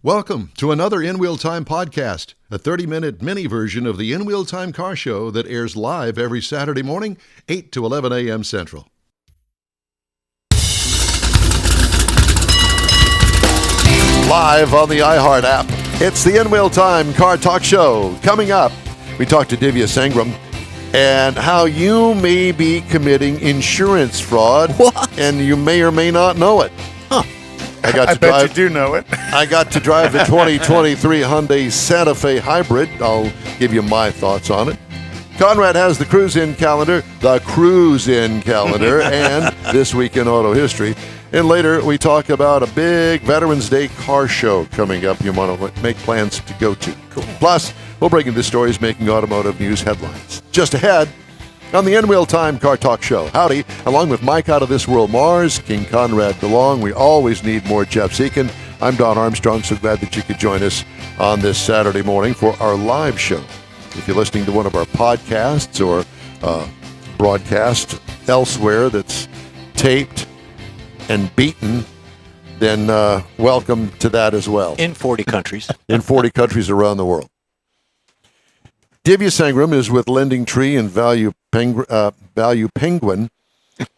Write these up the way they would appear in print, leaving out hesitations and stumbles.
Welcome to another In Wheel Time podcast, a 30-minute mini version of the In Wheel Time car show that airs live every Saturday morning, 8 to 11 a.m. Central. Live on the iHeart app, it's the In Wheel Time car talk show. Coming up, we talk to Divya Sangram and how you may be committing insurance fraud. What? And you may or may not know it. Huh. I bet you do know it. I got to drive the 2023 Hyundai Santa Fe Hybrid. I'll give you my thoughts on it. Conrad has the cruise-in calendar, and This Week in Auto History. And later, we talk about a big Veterans Day car show coming up you want to make plans to go to. Cool. Plus, we'll bring you the stories making automotive news headlines. Just ahead, on the In Wheel Time Car Talk Show. Howdy, along with Mike Out of This World Mars, King Conrad DeLong, we always need more Jeff Zekin. I'm Don Armstrong, so glad that you could join us on this Saturday morning for our live show. If you're listening to one of our podcasts or broadcast elsewhere that's taped and beaten, then welcome to that as well. In 40 countries. In 40 countries around the world. Divya Sangram is with Lending Tree and Value Penguin.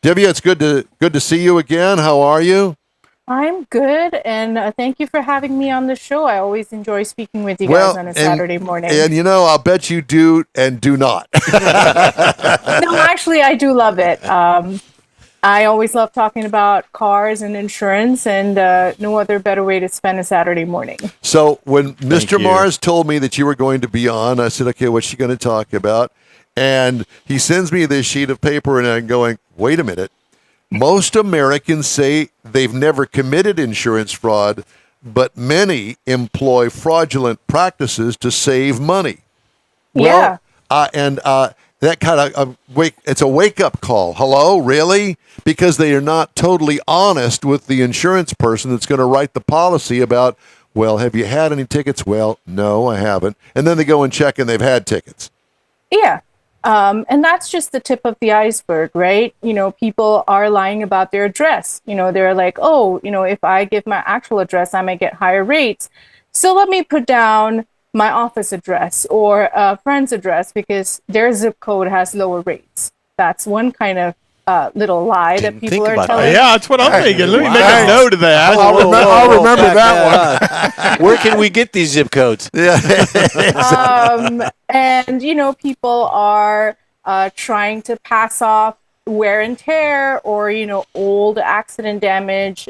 Divya, it's good to see you again. How are you? I'm good, and thank you for having me on the show. I always enjoy speaking with you guys on a Saturday morning. And I'll bet you do and do not. No, actually, I do love it. I always love talking about cars and insurance, and no other better way to spend a Saturday morning. So when Mr. Mars told me that you were going to be on, I said, okay, what's she going to talk about? And he sends me this sheet of paper, and I'm going, wait a minute. Most Americans say they've never committed insurance fraud, but many employ fraudulent practices to save money. Yeah. That kind of it's a wake-up call. Hello, really? Because they are not totally honest with the insurance person that's going to write the policy about, well, have you had any tickets? Well, no, I haven't. And then they go and check and they've had tickets. Yeah. And that's just the tip of the iceberg, right? People are lying about their address. They're like, if I give my actual address, I might get higher rates. So let me put down my office address or a friend's address because their zip code has lower rates. That's one kind of little lie that people are telling. Yeah, that's what I'm thinking. Let me make a note of that. I'll remember that one. Where can we get these zip codes? Yeah. And people are trying to pass off wear and tear or old accident damage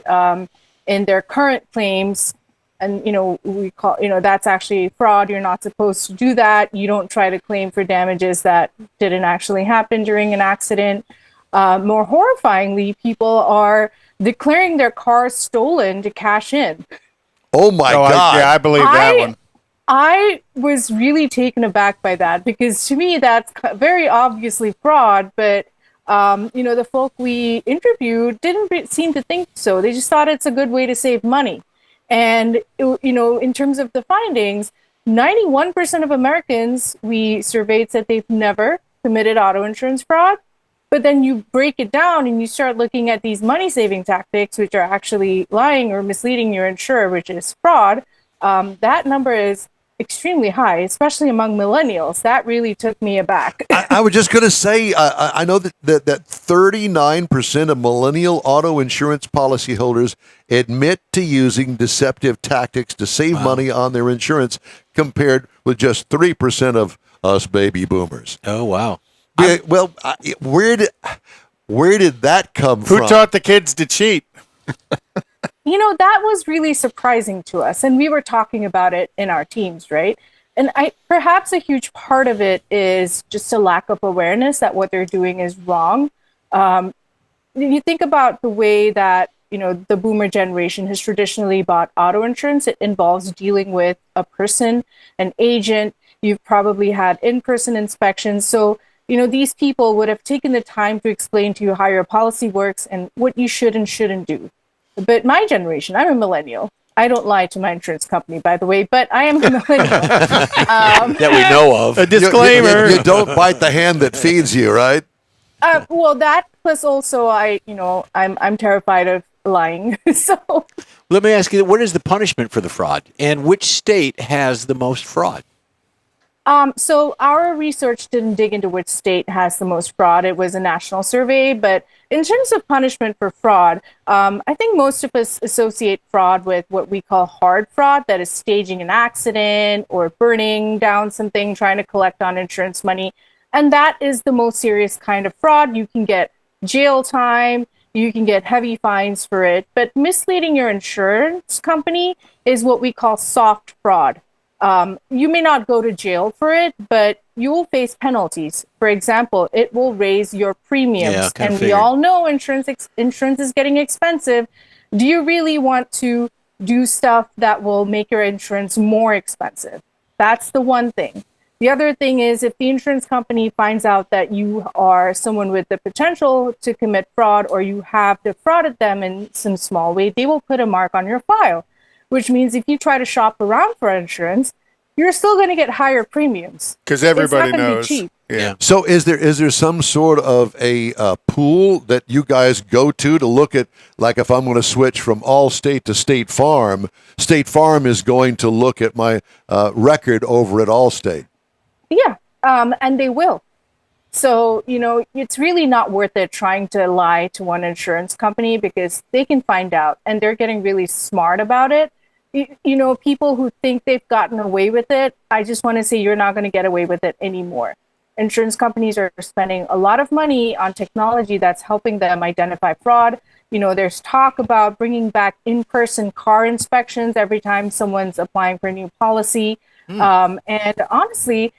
in their current claims. And, we call, that's actually fraud. You're not supposed to do that. You don't try to claim for damages that didn't actually happen during an accident. More horrifyingly, people are declaring their cars stolen to cash in. Oh, my God. I believe that one. I was really taken aback by that because to me, that's very obviously fraud. But, the folk we interviewed didn't seem to think so. They just thought it's a good way to save money. And, in terms of the findings, 91% of Americans we surveyed said they've never committed auto insurance fraud. But then you break it down and you start looking at these money-saving tactics, which are actually lying or misleading your insurer, which is fraud. That number is extremely high, especially among millennials. That really took me aback. I was just going to say, I know that 39% of millennial auto insurance policyholders admit to using deceptive tactics to save money on their insurance, compared with just 3% of us baby boomers. Oh, wow. Yeah, well, where did that come from? Who taught the kids to cheat? That was really surprising to us. And we were talking about it in our teams, right? And perhaps a huge part of it is just a lack of awareness that what they're doing is wrong. You think about the way that, the boomer generation has traditionally bought auto insurance. It involves dealing with a person, an agent. You've probably had in-person inspections. So, these people would have taken the time to explain to you how your policy works and what you should and shouldn't do. But my generation, I'm a millennial. I don't lie to my insurance company, by the way, but I am a millennial. That we know of. A disclaimer. You don't bite the hand that feeds you, right? Well, that plus also I'm terrified of lying. So, Let me ask you, what is the punishment for the fraud? And which state has the most fraud? so our research didn't dig into which state has the most fraud. It was a national survey, but in terms of punishment for fraud, I think most of us associate fraud with what we call hard fraud, that is staging an accident or burning down something, trying to collect on insurance money. And that is the most serious kind of fraud. You can get jail time, you can get heavy fines for it, but misleading your insurance company is what we call soft fraud. You may not go to jail for it, but you will face penalties. For example, it will raise your premiums. Yeah, and we figured. all know insurance is getting expensive. Do you really want to do stuff that will make your insurance more expensive? That's the one thing. The other thing is, if the insurance company finds out that you are someone with the potential to commit fraud, or you have defrauded them in some small way, they will put a mark on your file, which means if you try to shop around for insurance, you're still going to get higher premiums. Because everybody It's not gonna knows. be cheap. Yeah. So is there some sort of a pool that you guys go to look at, like if I'm going to switch from Allstate to State Farm is going to look at my record over at Allstate? Yeah, and they will. So, it's really not worth it trying to lie to one insurance company, because they can find out, and they're getting really smart about it. People who think they've gotten away with it, I just want to say you're not going to get away with it anymore. Insurance companies are spending a lot of money on technology that's helping them identify fraud. There's talk about bringing back in-person car inspections every time someone's applying for a new policy. And honestly,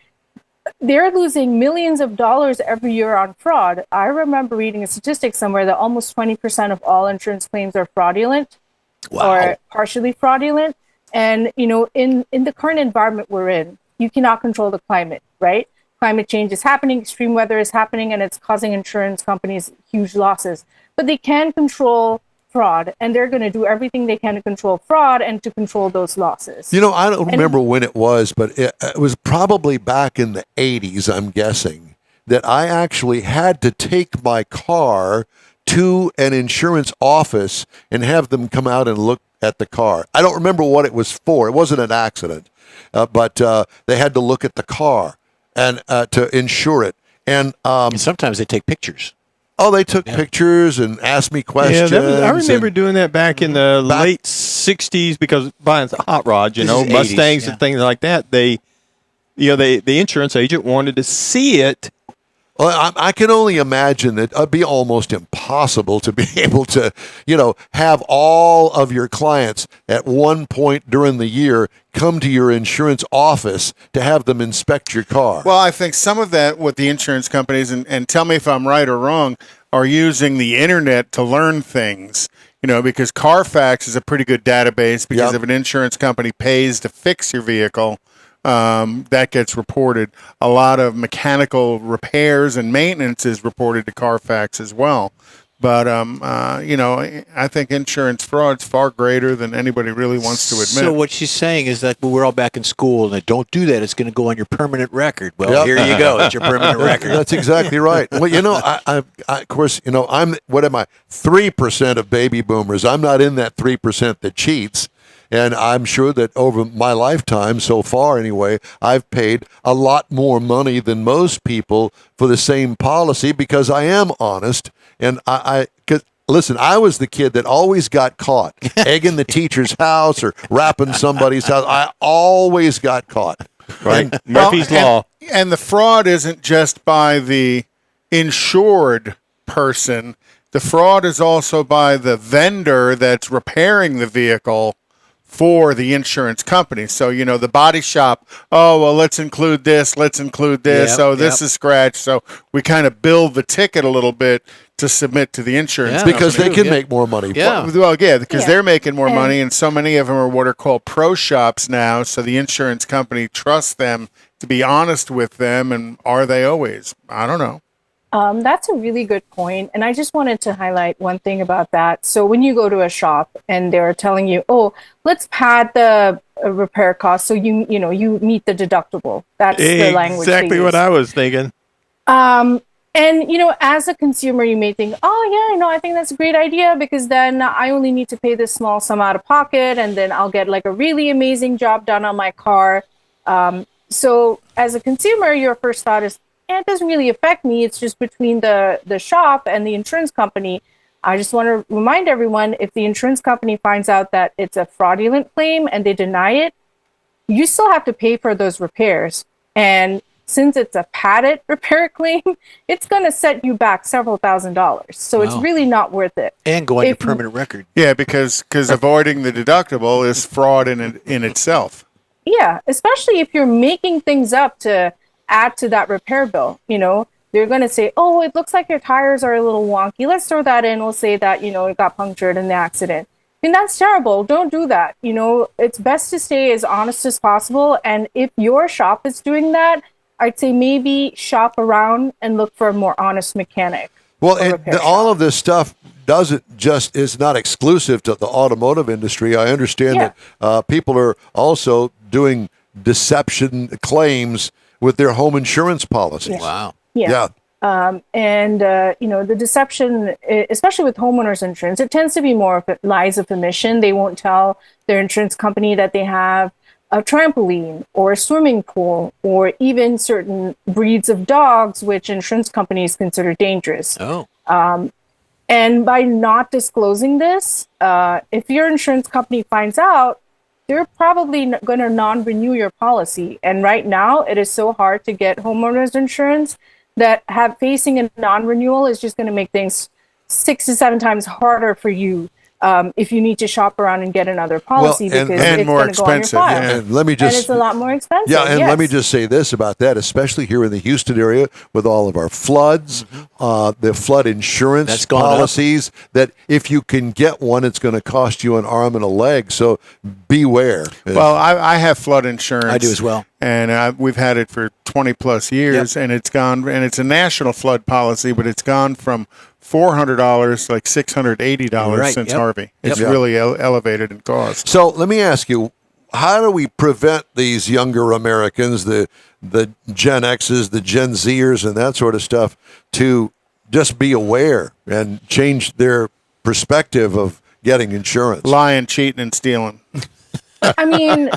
they're losing millions of dollars every year on fraud. I remember reading a statistic somewhere that almost 20% of all insurance claims are fraudulent. Wow. Or partially fraudulent. And, in the current environment we're in, you cannot control the climate, right? Climate change is happening, extreme weather is happening, and it's causing insurance companies huge losses. But they can control fraud, and they're going to do everything they can to control fraud and to control those losses. I don't remember when it was, but it was probably back in the 80s, I'm guessing, that I actually had to take my car to an insurance office and have them come out and look at the car. I don't remember what it was for. It wasn't an accident, but they had to look at the car and to insure it. And And sometimes they take pictures. they took pictures and asked me questions. I remember and- doing that back in the late 60s, because buying hot rods, This is 80s, Mustangs yeah. and things like that. The insurance agent wanted to see it. Well, I can only imagine that it'd be almost impossible to be able to, have all of your clients at one point during the year come to your insurance office to have them inspect your car. Well, I think some of that with the insurance companies, and tell me if I'm right or wrong, are using the internet to learn things. Because Carfax is a pretty good database, because Yep. if an insurance company pays to fix your vehicle, that gets reported. A lot of mechanical repairs and maintenance is reported to Carfax as well. But, I think insurance fraud is far greater than anybody really wants to admit. So what she's saying is that we're all back in school, and don't do that. It's going to go on your permanent record. Well, Yep. here you go. It's your permanent record. That's exactly right. Well, I of course, I'm, what am I, 3% of baby boomers. I'm not in that 3% that cheats. And I'm sure that over my lifetime, so far anyway, I've paid a lot more money than most people for the same policy, because I am honest. And listen, I was the kid that always got caught egging the teacher's house or wrapping somebody's house. I always got caught. Right? Murphy's Law. And the fraud isn't just by the insured person. The fraud is also by the vendor that's repairing the vehicle for the insurance company. So, the body shop, let's include this. Let's include this. Yep, This is scratched. So we kind of build the ticket a little bit to submit to the insurance company. Because they can Yeah. make more money. Yeah. Well, yeah, because Yeah. they're making more And- money, and so many of them are what are called pro shops now. So the insurance company trusts them to be honest with them, and are they always? I don't know. That's a really good point. And I just wanted to highlight one thing about that. So when you go to a shop and they're telling you, let's pad the repair cost so you meet the deductible. That's the language they Exactly what use. I was thinking. And, as a consumer, you may think, oh, yeah, I think that's a great idea because then I only need to pay this small sum out of pocket and then I'll get like a really amazing job done on my car. So as a consumer, your first thought is, it doesn't really affect me. It's just between the shop and the insurance company. I just want to remind everyone, if the insurance company finds out that it's a fraudulent claim and they deny it, you still have to pay for those repairs. And since it's a padded repair claim, it's going to set you back several $1,000s. So it's really not worth it. And go on your permanent record. Yeah, because avoiding the deductible is fraud in itself. Yeah, especially if you're making things up to add to that repair bill. They're going to say, oh, it looks like your tires are a little wonky. Let's throw that in. We'll say that, it got punctured in the accident. And that's terrible. Don't do that. It's best to stay as honest as possible. And if your shop is doing that, I'd say maybe shop around and look for a more honest mechanic. Well, all of this stuff is not exclusive to the automotive industry. I understand that people are also doing deception claims with their home insurance policies. Wow. Yeah. The deception, especially with homeowners insurance, it tends to be more of lies of omission. They won't tell their insurance company that they have a trampoline or a swimming pool or even certain breeds of dogs, which insurance companies consider dangerous. Oh. And by not disclosing this, if your insurance company finds out, they're probably going to non-renew your policy. And right now, it is so hard to get homeowners insurance that facing a non-renewal is just going to make things 6 to 7 times harder for you if you need to shop around and get another policy because it's more going to go on your file. And it's a lot more expensive. Yeah, and let me just say this about that, especially here in the Houston area with all of our floods, the flood insurance policies, that if you can get one, it's going to cost you an arm and a leg. So beware. Well, I have flood insurance. I do as well. And we've had it for 20 plus years, and it's a national flood policy, but it's gone from $400 like $680 since Harvey. It's really elevated in cost. So let me ask you, how do we prevent these younger Americans, the Gen X's, the Gen Zers, and that sort of stuff, to just be aware and change their perspective of getting insurance? Lying, cheating, and stealing. I mean,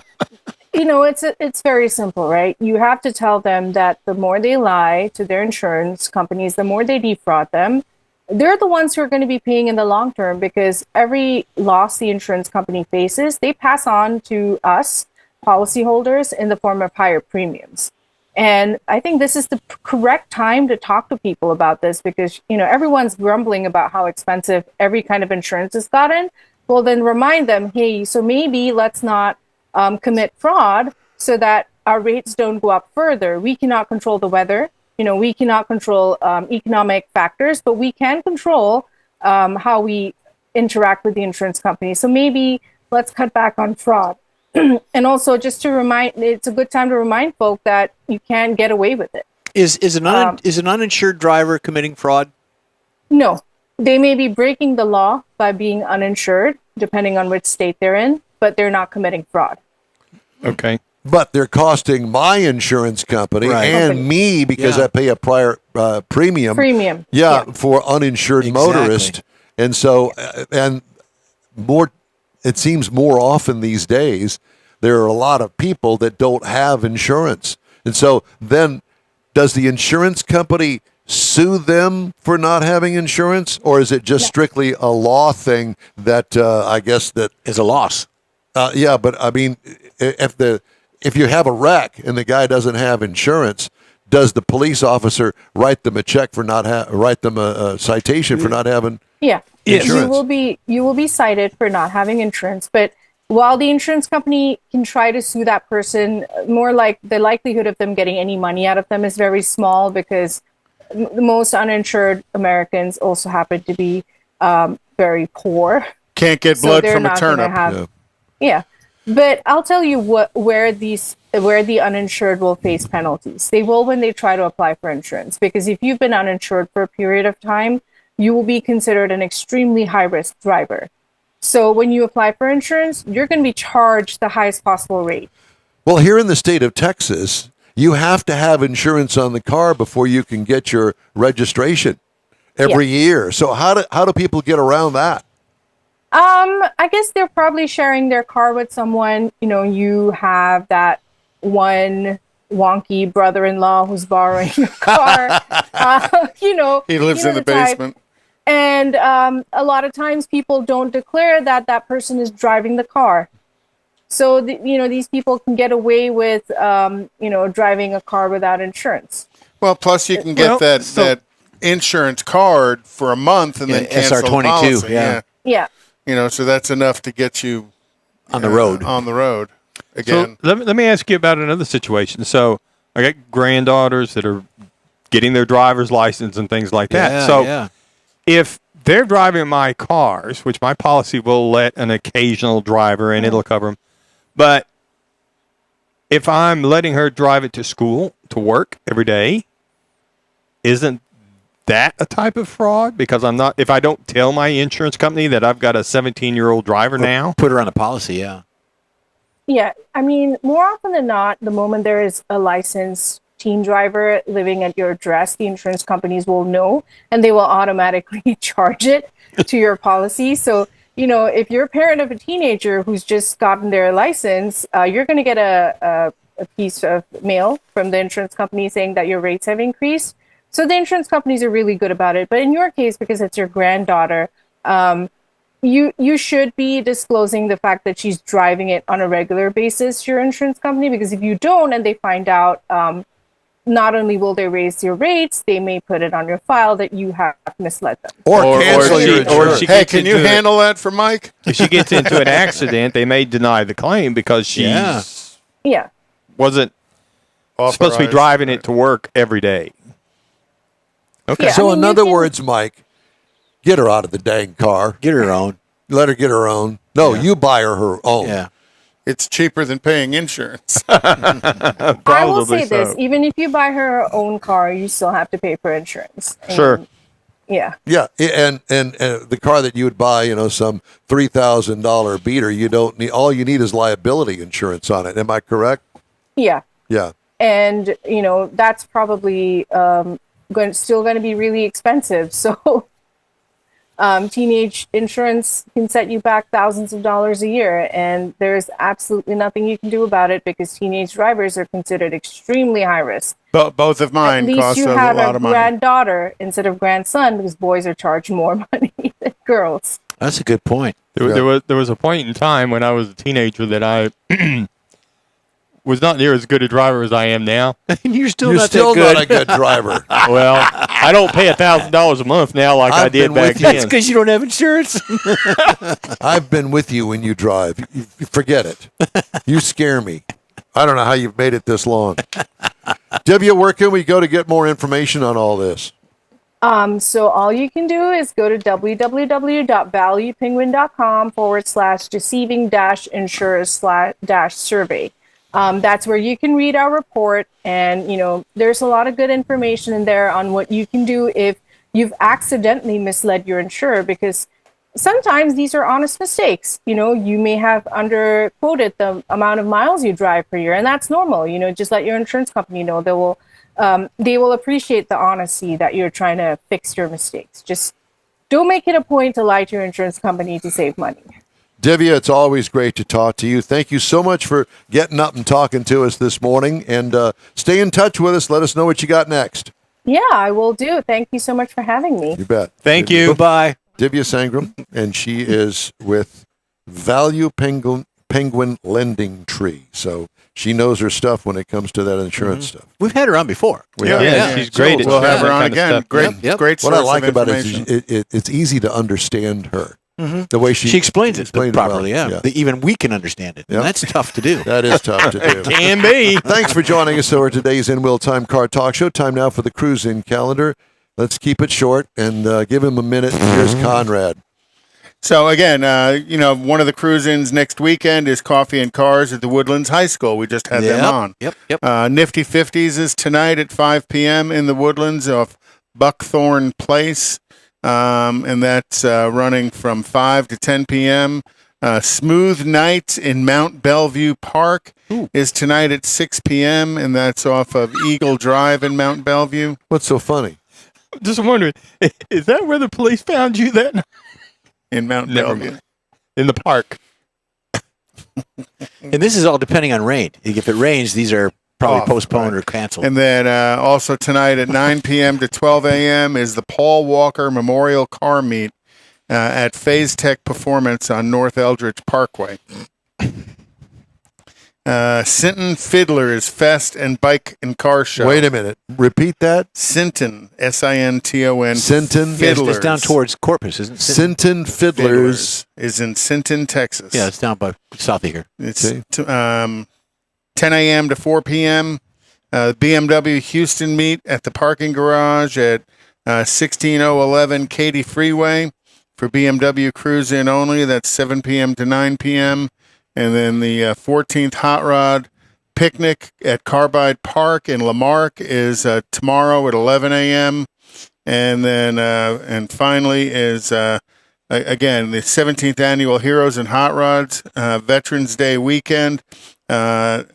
it's very simple, right? You have to tell them that the more they lie to their insurance companies, the more they defraud them, they're the ones who are going to be paying in the long term, because every loss the insurance company faces, they pass on to us, policyholders, in the form of higher premiums. And I think this is the correct time to talk to people about this, because, everyone's grumbling about how expensive every kind of insurance has gotten. Well, then remind them, hey, so maybe let's not commit fraud so that our rates don't go up further. We cannot control the weather. We cannot control economic factors, but we can control how we interact with the insurance company. So maybe let's cut back on fraud. And also, just to it's a good time to remind folk that you can get away with it. Is an uninsured driver committing fraud? No. They may be breaking the law by being uninsured, depending on which state they're in, but they're not committing fraud. Okay. But they're costing my insurance company and me, because I pay a prior premium. For uninsured motorist. And so, it seems more often these days, there are a lot of people that don't have insurance. And so then, does the insurance company sue them for not having insurance? Or is it just strictly a law thing that I guess that is a loss? But I mean, if you have a wreck and the guy doesn't have insurance, does the police officer write them a check for write them a citation for not having insurance? You will be cited for not having insurance. But while the insurance company can try to sue that person, more like the likelihood of them getting any money out of them is very small, because the most uninsured Americans also happen to be very poor. Can't get blood from a turnip. But I'll tell you where the uninsured will face penalties. They will when they try to apply for insurance, because if you've been uninsured for a period of time, you will be considered an extremely high-risk driver. So when you apply for insurance, you're going to be charged the highest possible rate. Well, here in the state of Texas, you have to have insurance on the car before you can get your registration every year. So how do people get around that? I guess they're probably sharing their car with someone. You have that one wonky brother-in-law who's borrowing your car. He lives in the basement. And a lot of times people don't declare that person is driving the car. So, these people can get away with, driving a car without insurance. Well, plus you can get that insurance card for a month and then cancel the policy. SR22, Yeah. So that's enough to get you on the road. On the road again. So let me ask you about another situation. So I got granddaughters that are getting their driver's license and things like that. So if they're driving my cars, which my policy will let an occasional driver and it'll cover them, but if I'm letting her drive it to school, to work every day, isn't that a type of fraud? Because if I don't tell my insurance company that I've got a 17-year-old driver now. Put her on a policy, yeah. Yeah. I mean, more often than not, the moment there is a licensed teen driver living at your address, the insurance companies will know and they will automatically charge it to your policy. So, if you're a parent of a teenager who's just gotten their license, you're going to get a piece of mail from the insurance company saying that your rates have increased. So the insurance companies are really good about it. But in your case, because it's your granddaughter, you should be disclosing the fact that she's driving it on a regular basis to your insurance company, because if you don't and they find out, not only will they raise your rates, they may put it on your file that you have misled them. Or cancel your insurance. Hey, can you handle that for Mike? If she gets into an accident, they may deny the claim because she wasn't supposed to be driving it to work every day. Okay. Yeah, So in other words, Mike, get her out of the dang car. Get her own. Let her get her own. No, you buy her own. Yeah. It's cheaper than paying insurance. I will say this, even if you buy her own car, you still have to pay for insurance. Sure. Yeah. Yeah, and the car that you would buy, some $3,000 beater, you don't need. All you need is liability insurance on it. Am I correct? Yeah. Yeah. And that's probably still going to be really expensive. So teenage insurance can set you back thousands of dollars a year, and there's absolutely nothing you can do about it because teenage drivers are considered extremely high risk. Both of mine cost a lot of money. At least you have a granddaughter instead of grandson, because boys are charged more money than girls. That's a good point. There was a point in time when I was a teenager that I was not near as good a driver as I am now. You're still not a good driver. Well, I don't pay $1,000 a month now like I did back then. That's because you don't have insurance. I've been with you when you drive. You forget it. You scare me. I don't know how you've made it this long. Divya, where can we go to get more information on all this? So all you can do is go to www.valuepenguin.com/deceiving-insurers/survey. That's where you can read our report, and there's a lot of good information in there on what you can do if you've accidentally misled your insurer, because sometimes these are honest mistakes. You may have underquoted the amount of miles you drive per year, and that's normal. Just let your insurance company know. They will appreciate the honesty that you're trying to fix your mistakes. Just don't make it a point to lie to your insurance company to save money. Divya, it's always great to talk to you. Thank you so much for getting up and talking to us this morning. And stay in touch with us. Let us know what you got next. Yeah, I will do. Thank you so much for having me. You bet. Thank you. Bye-bye. Divya Sangram, and she is with Value Penguin Lending Tree. So she knows her stuff when it comes to that insurance stuff. We've had her on before. Yeah, she's great. We'll have her on again. Great What source I like of about it information. is it's easy to understand her. The way she explains it properly, well. Even we can understand it. Yep. That's tough to do. That is tough to do. Can be. Thanks for joining us for today's In Wheel Time Car Talk Show. Time now for the cruise-in calendar. Let's keep it short and give him a minute. Here's Conrad. So again, one of the cruise-ins next weekend is Coffee and Cars at the Woodlands High School. We just had them on. Yep. Nifty 50s is tonight at 5 p.m. in the Woodlands off Buckthorn Place. And that's running from 5 to 10 p.m. Smooth Nights in Mount Bellevue Park is tonight at 6 p.m., and that's off of Eagle Drive in Mount Bellevue. What's so funny? I'm just wondering, is that where the police found you that night? In Mount Never Bellevue. mind. In the park. And this is all depending on rain. If it rains, these are probably postponed or canceled. And then also tonight at 9 p.m. to 12 a.m. is the Paul Walker Memorial Car Meet at Phase Tech Performance on North Eldridge Parkway. Sinton Fiddlers Fest and Bike and Car Show. Wait a minute. Repeat that. Sinton, S-I-N-T-O-N. Sinton Fiddlers. It's down towards Corpus, isn't it? Sinton Fiddlers. Is in Sinton, Texas. Yeah, it's down by south of here. It's 10 a.m. to 4 p.m. BMW Houston meet at the parking garage at 16011 Katy Freeway for BMW Cruise In only. That's 7 p.m. to 9 p.m. And then the 14th Hot Rod Picnic at Carbide Park in Lamarck is tomorrow at 11 a.m. And then and finally is again the 17th Annual Heroes and Hot Rods Veterans Day weekend, October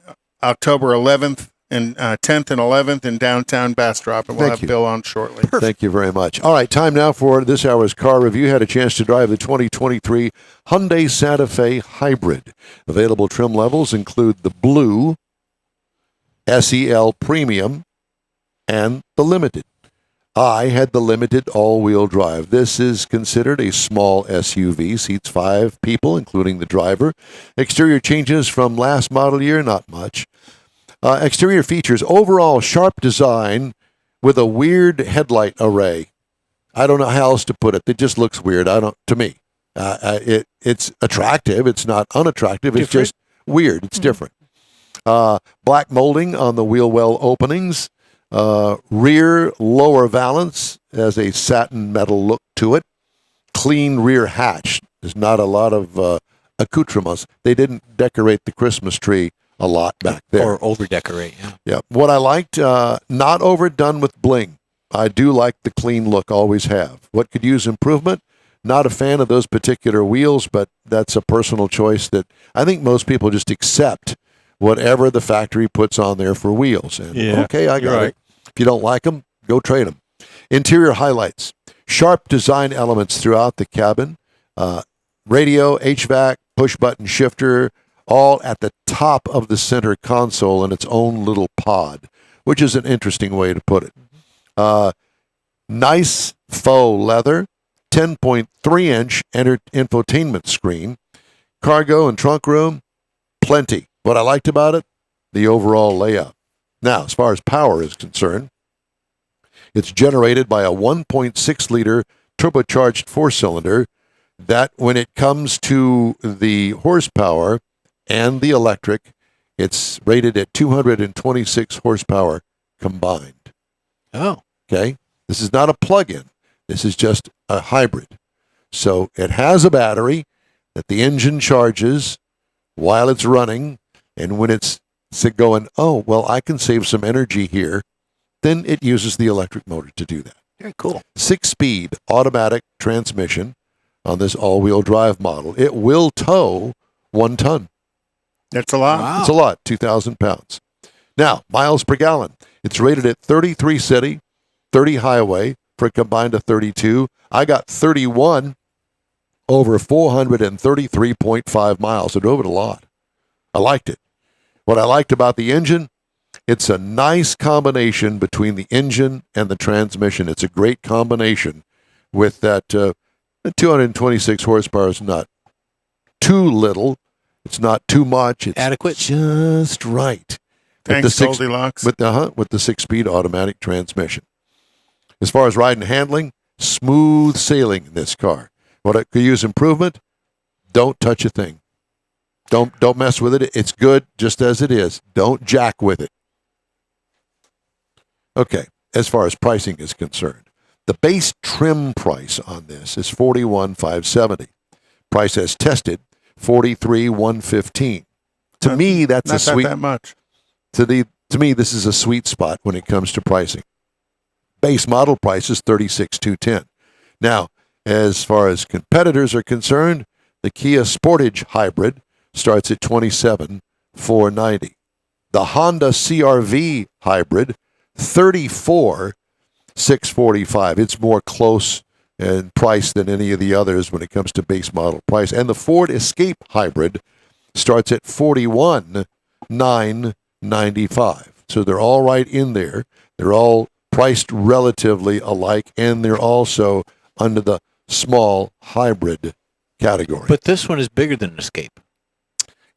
11th and 10th and 11th in downtown Bastrop. And we'll have Bill on shortly. Thank you very much. All right, time now for this hour's car review. Had a chance to drive the 2023 Hyundai Santa Fe Hybrid. Available trim levels include the Blue, SEL Premium, and the Limited. I had the Limited all-wheel drive. This is considered a small SUV, seats 5 people, including the driver. Exterior changes from last model year, not much. Exterior features, overall sharp design with a weird headlight array. I don't know how else to put it. It just looks weird. To me. It's attractive. It's not unattractive. It's just weird. It's different. Black molding on the wheel well openings. Rear lower valance has a satin metal look to it. Clean rear hatch. There's not a lot of accoutrements. They didn't decorate the Christmas tree a lot back there. Or over-decorate, yeah. Yeah. What I liked, not overdone with bling. I do like the clean look, always have. What could use improvement? Not a fan of those particular wheels, but that's a personal choice that I think most people just accept whatever the factory puts on there for wheels. And okay, I got it. If you don't like them, go trade them. Interior highlights. Sharp design elements throughout the cabin. Radio, HVAC, push-button shifter, all at the top of the center console in its own little pod, which is an interesting way to put it. Nice faux leather, 10.3-inch infotainment screen, cargo and trunk room, plenty. What I liked about it, the overall layout. Now, as far as power is concerned, it's generated by a 1.6-liter turbocharged 4-cylinder that when it comes to the horsepower and the electric, it's rated at 226 horsepower combined. Oh. Okay? This is not a plug-in. This is just a hybrid. So it has a battery that the engine charges while it's running, and when it's going, oh, well, I can save some energy here, then it uses the electric motor to do that. Very cool. 6-speed automatic transmission on this all-wheel drive model. It will tow 1 ton. That's a lot. Wow. It's a lot, 2,000 pounds. Now, miles per gallon. It's rated at 33 city, 30 highway for a combined of 32. I got 31 over 433.5 miles. I drove it a lot. I liked it. What I liked about the engine, it's a nice combination between the engine and the transmission. It's a great combination with that 226 horsepower is not too little. It's not too much. It's adequate. Just right. Thanks, Goldilocks. With the 6-speed automatic transmission. As far as ride and handling, smooth sailing in this car. What it could use improvement, don't touch a thing. Don't mess with it. It's good just as it is. Don't jack with it. Okay, as far as pricing is concerned, the base trim price on this is $41,570. Price as tested, $43,115. To me, that's not a sweet. that much. To me, this is a sweet spot when it comes to pricing. Base model price is $36,210. Now, as far as competitors are concerned, The Kia Sportage Hybrid starts at $27,490. The Honda CR-V Hybrid, $34,645. It's more close in price than any of the others when it comes to base model price. And the Ford Escape Hybrid starts at $41,995. So they're all right in there. They're all priced relatively alike, and they're also under the small hybrid category. But this one is bigger than an Escape.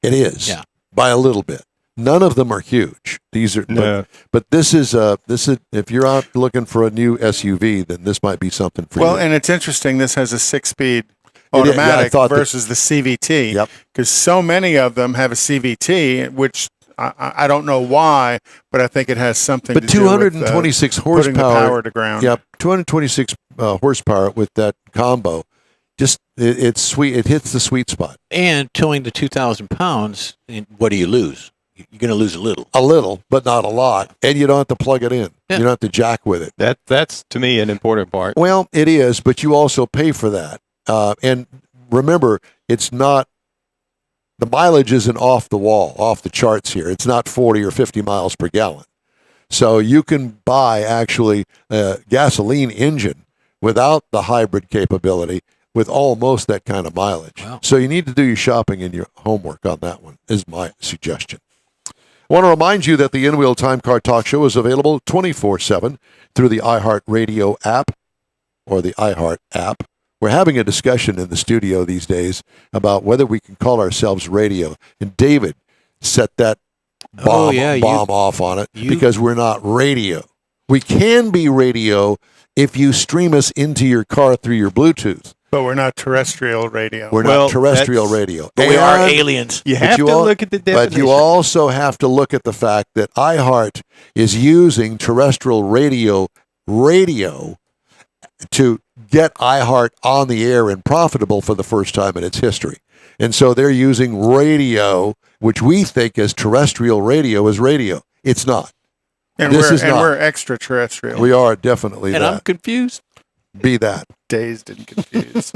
It is, Yeah. by a little bit. None of them are huge. These are, No. but this is if you're out looking for a new SUV, then this might be something for you. Well, and it's interesting. This has a 6-speed Yeah, I automatic thought that- versus the CVT. Yep. Because so many of them have a CVT, which I don't know why, but I think it has something But to do with 226 horsepower. putting the power to ground. Yeah, 226 horsepower with that combo. Just it's sweet. It hits the sweet spot. And towing the 2,000 pounds, what do you lose? You're going to lose a little. A little, but not a lot. And you don't have to plug it in. Yeah. You don't have to jack with it. That's to me an important part. Well, it is, but you also pay for that. And remember, it's not, the mileage isn't off the wall, off the charts here. It's not 40 or 50 miles per gallon. So you can buy actually a gasoline engine without the hybrid capability with almost that kind of mileage. Wow. So you need to do your shopping and your homework on that one, is my suggestion. I want to remind you that the In-Wheel Time Car Talk Show is available 24/7 through the iHeartRadio app or the iHeart app. We're having a discussion in the studio these days about whether we can call ourselves radio. And David set that bomb off on it because we're not radio. We can be radio if you stream us into your car through your Bluetooth. But we're not terrestrial radio. We're not terrestrial radio. But we are aliens. You have to look at the definition. But you also have to look at the fact that iHeart is using terrestrial radio to get iHeart on the air and profitable for the first time in its history. And so they're using radio, which we think as terrestrial radio, as radio. It's not. And we're extraterrestrial. We are definitely And that. I'm confused. Be that. Dazed and confused.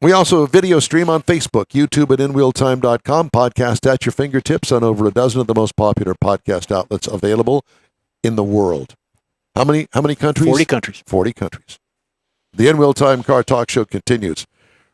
We also video stream on Facebook, YouTube at InWheelTime.com, podcast at your fingertips on over a dozen of the most popular podcast outlets available in the world. How many countries? 40 countries. 40 countries. The In-Wheel Time Car Talk Show continues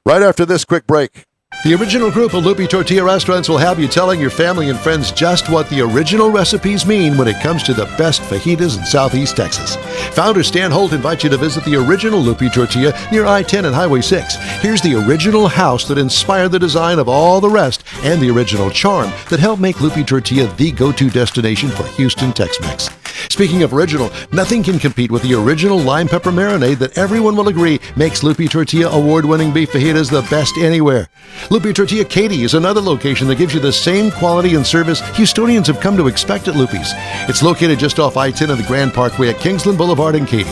right after this quick break. The original group of Loopy Tortilla restaurants will have you telling your family and friends just what the original recipes mean when it comes to the best fajitas in Southeast Texas. Founder Stan Holt invites you to visit the original Loopy Tortilla near I-10 and Highway 6. Here's the original house that inspired the design of all the rest and the original charm that helped make Loopy Tortilla the go-to destination for Houston Tex-Mex. Speaking of original, nothing can compete with the original lime pepper marinade that everyone will agree makes Loopy Tortilla award-winning beef fajitas the best anywhere. Loopy Tortilla Katy is another location that gives you the same quality and service Houstonians have come to expect at Loopy's. It's located just off I-10 of the Grand Parkway at Kingsland Boulevard in Katy.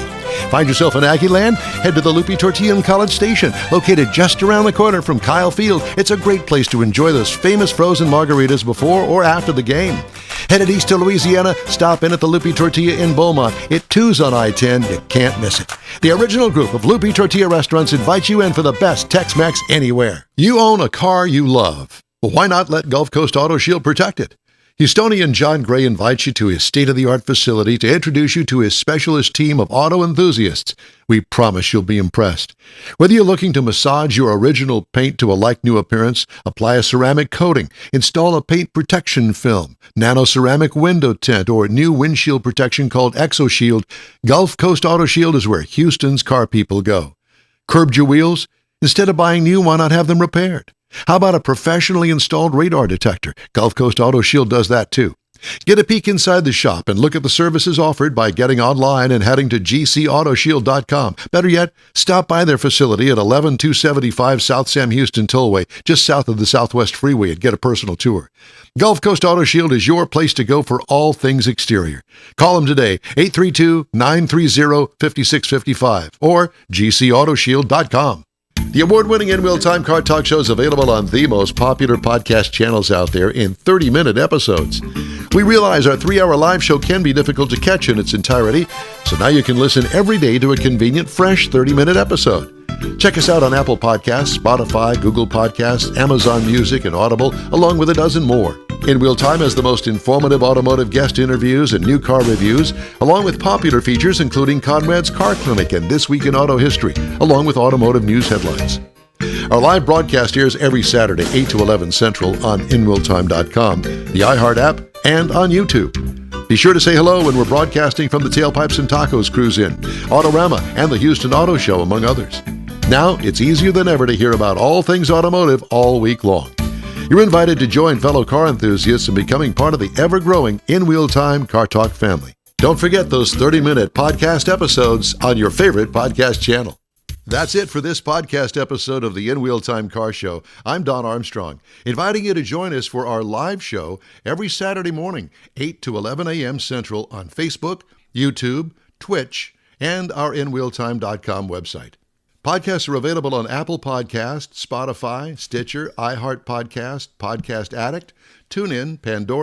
Find yourself in Aggie Land? Head to the Loopy Tortilla in College Station, located just around the corner from Kyle Field. It's a great place to enjoy those famous frozen margaritas before or after the game. Headed east to Louisiana, stop in at the Loopy Tortilla in Beaumont. It too's on I-10. You can't miss it. The original group of Loopy Tortilla restaurants invites you in for the best Tex-Mex anywhere. You own a car you love. Well, why not let Gulf Coast Auto Shield protect it? Houstonian John Gray invites you to his state-of-the-art facility to introduce you to his specialist team of auto enthusiasts. We promise you'll be impressed. Whether you're looking to massage your original paint to a like-new appearance, apply a ceramic coating, install a paint protection film, nano-ceramic window tint, or new windshield protection called ExoShield, Gulf Coast Auto Shield is where Houston's car people go. Curbed your wheels? Instead of buying new, why not have them repaired? How about a professionally installed radar detector? Gulf Coast Auto Shield does that too. Get a peek inside the shop and look at the services offered by getting online and heading to gcautoshield.com. Better yet, stop by their facility at 11275 South Sam Houston Tollway, just south of the Southwest Freeway, and get a personal tour. Gulf Coast Auto Shield is your place to go for all things exterior. Call them today, 832-930-5655 or gcautoshield.com. The award-winning In-Wheel Time Car Talk Show is available on the most popular podcast channels out there in 30-minute episodes. We realize our 3-hour live show can be difficult to catch in its entirety, so now you can listen every day to a convenient, fresh 30-minute episode. Check us out on Apple Podcasts, Spotify, Google Podcasts, Amazon Music, and Audible, along with a dozen more. In Wheel Time has the most informative automotive guest interviews and new car reviews, along with popular features including Conrad's Car Clinic and This Week in Auto History, along with automotive news headlines. Our live broadcast airs every Saturday, 8 to 11 Central on inwheeltime.com, the iHeart app, and on YouTube. Be sure to say hello when we're broadcasting from the Tailpipes and Tacos Cruise-In, Autorama, and the Houston Auto Show, among others. Now, it's easier than ever to hear about all things automotive all week long. You're invited to join fellow car enthusiasts in becoming part of the ever-growing In Wheel Time Car Talk family. Don't forget those 30-minute podcast episodes on your favorite podcast channel. That's it for this podcast episode of the In Wheel Time Car Show. I'm Don Armstrong, inviting you to join us for our live show every Saturday morning, 8 to 11 a.m. Central on Facebook, YouTube, Twitch, and our inwheeltime.com website. Podcasts are available on Apple Podcasts, Spotify, Stitcher, iHeart Podcast, Podcast Addict, TuneIn, Pandora,